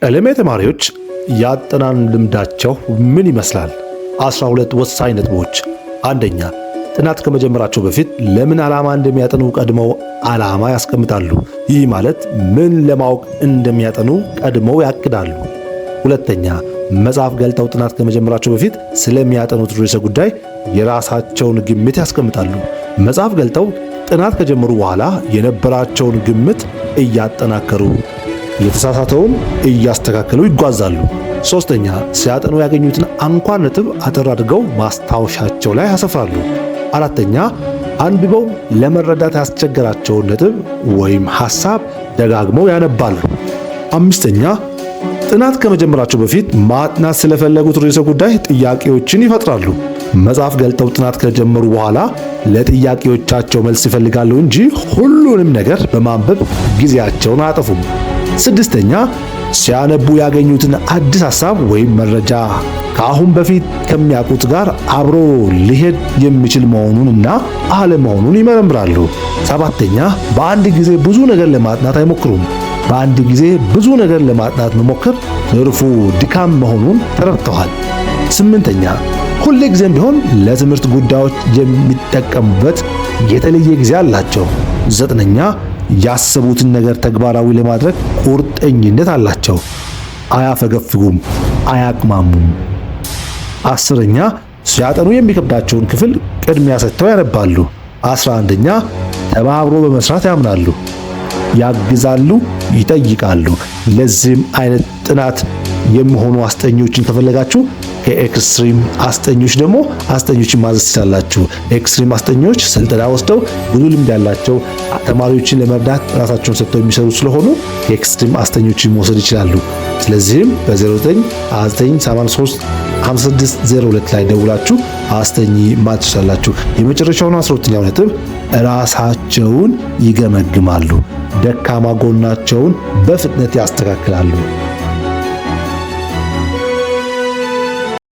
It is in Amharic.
ቀለም ተማሪዎች ያጠናን ልምዳቸው ምን ይመስላል? 12 ወሳኝ ነጥቦች። አንደኛ፣ ጥናት ከመጀመራቸው በፊት ለምን ዓላማ እንደሚያጠኑ ቀድመው ዓላማ ያስቀምጣሉ። ይህ ማለት ምን ለማወቅ እንደሚያጠኑ ቀድመው ያቅዳሉ። ሁለተኛ፣ መጽሐፍ ገልጠው ጥናት ከመጀመራቸው በፊት ስለሚያጠኑት ርዕሰ ጉዳይ የራሳቸውን ግምት ያስቀምጣሉ። መጽሐፍ ገልጠው ጥናት ከጀመሩ በኋላ የነበራቸውን ግምት እያጠናከሩ የተሳሳተውን እያስተካከሉ ይጓዛሉ። ሶስተኛ፣ ሲያጠኑ ያገኙትን አንኳር ነጥብ አጠር አድርገው ማስታወሻቸው ላይ ያሰፍራሉ። አራተኛ፣ አንብበው ለመረዳት ያስቸገራቸውን ነጥብ ወይም ሐሳብ ደጋግመው ያነባሉ። አምስተኛ፣ ጥናት ከመጀመራቸው በፊት ማጥናት ስለፈለጉት ርዕሰ ጉዳይ ጥያቄዎችን ይፈጥራሉ። መጽሐፍ ገልጠው ጥናት ከጀመሩ በኋላ ለጥያቄዎቻቸው መልስ ይፈልጋሉ እንጂ ሁሉንም ነገር በማንበብ ጊዜያቸውን አያጠፉም። ስድስተኛ፣ ሲያነቡ ያገኙትን አዲስ ሐሳብ ወይም መረጃ ከአሁን በፊት ከሚያውቁት ጋር አብሮ ሊሄድ የሚችል መሆኑንና አለመሆኑን ይመረምራሉ። ሰባተኛ፣ በአንድ ጊዜ ብዙ ነገር ለማጥናት አይሞክሩም። በአንድ ጊዜ ብዙ ነገር ለማጥናት መሞከር ትርፉ ድካም መሆኑን ተረድተዋል። ስምንተኛ፣ ሁሌ ጊዜም ቢሆን ለትምህርት ጉዳዮች የሚጠቀሙበት የተለየ ጊዜ አላቸው። ዘጠነኛ፣ ያሰቡትን ነገር ተግባራዊ ለማድረግ ቁርጠኝነት አላቸው። አያፈገፍጉም፣ አያቅማሙም። አስረኛ፣ ሲያጠኑ የሚከብዳቸውን ክፍል ቅድሚያ ሰጥተው ያነባሉ። 11ኛ፣ ተባብሮ በመስራት ያምናሉ፣ ያግዛሉ፣ ይጠይቃሉ። ለዚህም አይነት ጥናት የሚሆኑ አስጠኞችን ከፈለጋችሁ ከኤክስትሪም አስጠኞች ደግሞ አስጠኞችን ማዘዝ ትችላላችሁ። ኤክስትሪም አስጠኞች ስልጠና ወስደው ብዙ ልምድ ያላቸው ተማሪዎችን ለመርዳት ራሳቸውን ሰጥተው የሚሰሩ ስለሆኑ ከኤክስትሪም አስጠኞችን መውሰድ ይችላሉ። ስለዚህም በ09935602 ላይ ደውላችሁ አስጠኝ ማለት ትችላላችሁ። የመጨረሻውን 12ኛው ነጥብ ራሳቸውን ይገመግማሉ፣ ደካማ ጎናቸውን በፍጥነት ያስተካክላሉ።